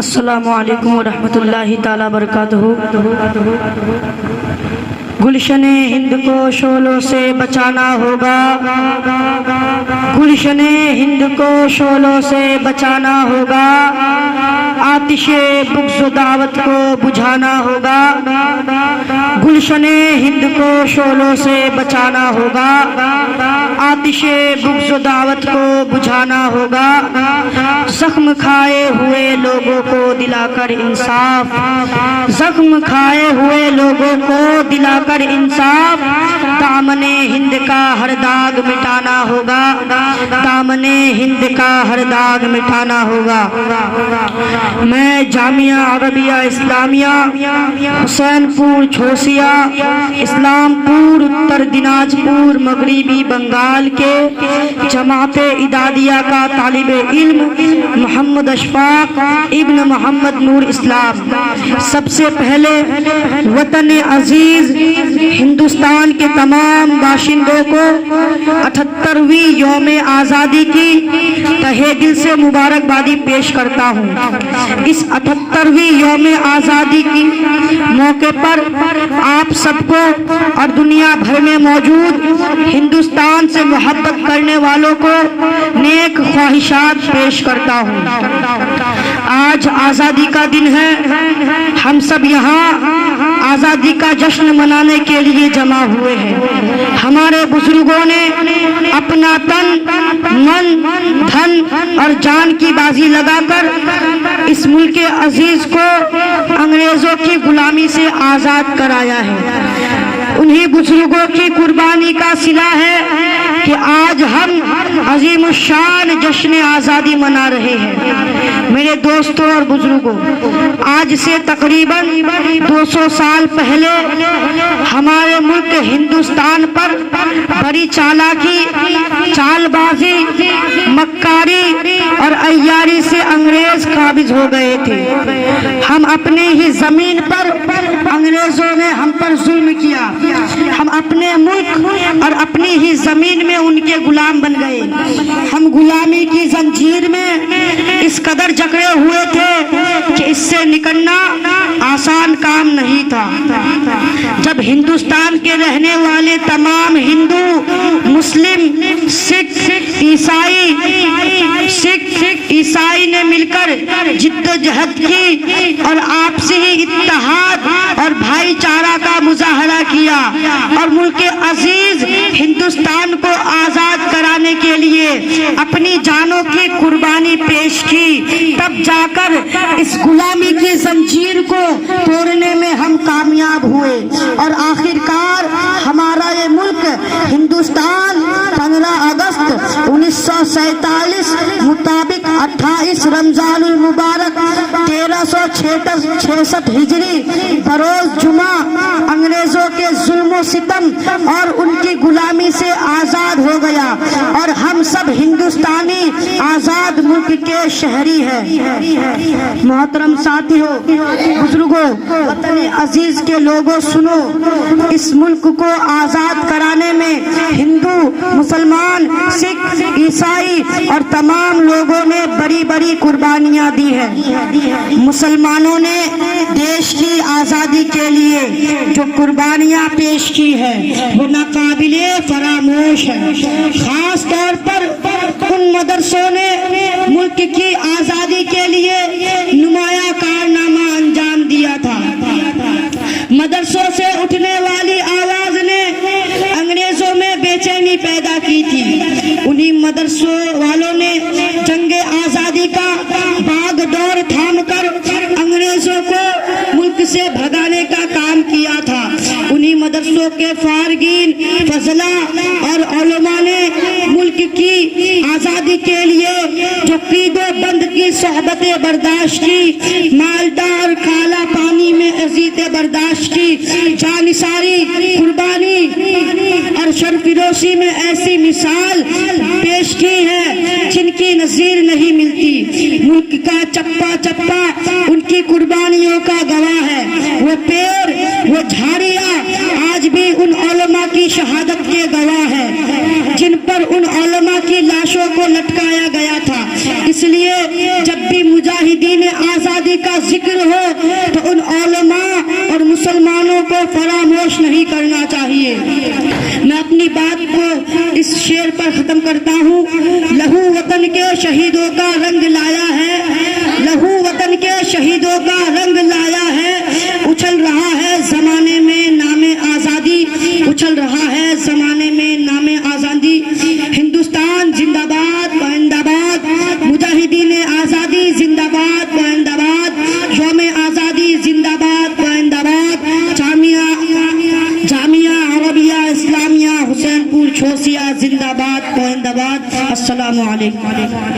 السلام علیکم ورحمۃ اللہ تعالی وبرکاتہ۔ گلشن ہند کو شعلوں سے بچانا ہوگا، گلشن ہند کو شعلوں سے بچانا ہوگا، آتش بغض و دعوت کو بجھانا ہوگا، گلشن ہند کو شعلوں سے بچانا ہوگا، آتش بغض و دعوت کو بجھانا ہوگا، زخم کھائے ہوئے لوگوں کو دلا کر انصاف، زخم کھائے ہوئے لوگوں کو دلا کر انصاف، دامن ہند کا ہر داغ مٹانا ہوگا، دامن ہند کا ہر داغ مٹانا ہوگا۔ میں جامعہ عربیہ اسلامیہ حسین پور چھوسیا اسلام پور اتر دناج پور مغربی بنگال کے جماعت ادادیہ کا طالب علم محمد اشفاق ابن محمد نور اسلام، سب سے پہلے وطن عزیز ہندوستان کے تمام باشندوں کو 78ویں یوم آزادی کی تہہ دل سے مبارکبادی پیش کرتا ہوں۔ اس 78ویں یوم آزادی کی موقع پر آپ سب کو اور دنیا بھر میں موجود ہندوستان سے محبت کرنے والوں کو نیک خواہشات پیش کرتا ہوں۔ آج آزادی کا دن ہے، ہم سب یہاں آزادی کا جشن منانے کے لیے جمع ہوئے ہیں۔ ہمارے بزرگوں نے اپنا تن، من، دھن اور جان کی بازی لگا کر اس ملک عزیز کو انگریزوں کی غلامی سے آزاد کرایا ہے۔ انہی بزرگوں کی قربانی کا صلہ ہے کہ آج ہم عظیم الشان جشن آزادی منا رہے ہیں۔ میرے دوستوں اور بزرگوں، آج سے تقریباً 200 سال پہلے ہمارے ملک ہندوستان پر بڑی چالاکی، چال بازی، مکاری اور عیاری سے انگریز قابض ہو گئے تھے۔ ہم اپنے ہی زمین پر انگریزوں نے ہم پر ظلم کیا، ہم اپنے ملک اور اپنی ہی زمین میں ان کے غلام بن گئے۔ ہم غلامی کی زنجیر میں اس قدر جکڑے ہوئے تھے کہ اس سے نکلنا آسان کام نہیں تھا۔ جب ہندوستان کے رہنے والے تمام ہندو، مسلم، سکھ، عیسائی نے مل کر جد و جہد کی اور آپسی اتحاد اور بھائی چارہ کا مظاہرہ کیا اور ملک عزیز ہندوستان کو آزاد کرانے کے لیے اپنی جانوں کی قربانی پیش کی، تب جا کر اس غلامی کی زنجیر کو توڑنے میں ہم کامیاب ہوئے اور آخرکار ہمارا یہ ملک ہندوستان 15 اگست 1947 مطابق 28 رمضان المبارک 1366 ہجری بروز جمعہ انگریزوں کے ظلم و ستم اور ان کی غلامی سے آزاد ہو گیا اور ہم سب ہندوستانی آزاد ملک کے شہری ہیں۔ محترم ساتھیو، بزرگوں، وطن عزیز کے لوگوں، سنو، اس ملک کو آزاد کرانے میں ہندو، مسلمان، سکھ، عیسائی اور تمام لوگوں نے بڑی بڑی قربانیاں دی ہیں۔ مسلمانوں نے دیش کی آزادی کے لیے جو قربانیاں پیش کی ہے وہ ناقابل فراموش ہے۔ خاص طور پر ان مدرسوں نے ملک کی آزادی کے لیے نمایاں کارنامہ انجام دیا تھا۔ مدرسوں سے اٹھنے والی آواز نے انگریزوں میں بے چینی پیدا کی تھی۔ انہی مدرسوں والوں نے جنگ آزادی کا باغ ڈور تھام کر انگریزوں کو ملک سے بھگانے کا کام کیا تھا۔ انہی مدرسوں کے فارغین، فضلاء اور علماء نے ملک کی آزادی کے لیے جو قید و بند کی صحبتیں برداشت کی، مالدار کالا پانی میں اذیتیں برداشت کی، جانثاری، قربانی اور سرفروشی میں ایسی مثال پیش کی ہے جن کی نظیر نہیں ملتی۔ ملک کا چپا چپا ان کی قربانیوں کا گواہ ہے۔ وہ پیڑ، وہ جھاڑیاں آج بھی ان علماء کی شہادت کے گواہ ہے جن پر ان علماء کی لاشوں کو لٹکایا گیا تھا۔ اس اس لیے جب بھی مجاہدین آزادی کا ذکر ہو تو ان علماء اور مسلمانوں کو فراموش نہیں کرنا چاہیے. میں اپنی بات کو اس شعر پر ختم کرتا ہوں. لہو وطن کے شہیدوں کا رنگ لایا ہے, لہو وطن کے شہیدوں کا رنگ لایا ہے. اچھل رہا ہے زمانے میں نام آزادی, اچھل رہا ہے زمانے میں نام آزادی. ہندوستان زندہ باد پائندہ باد, مجاہدین آزادی زندہ باد پائندہ باد, یوم آزادی زندہ باد پائندہ باد. جامعہ عربیہ اسلامیہ حسین پور چھوسیہ زندہ باد پائندہ باد. السلام علیکم.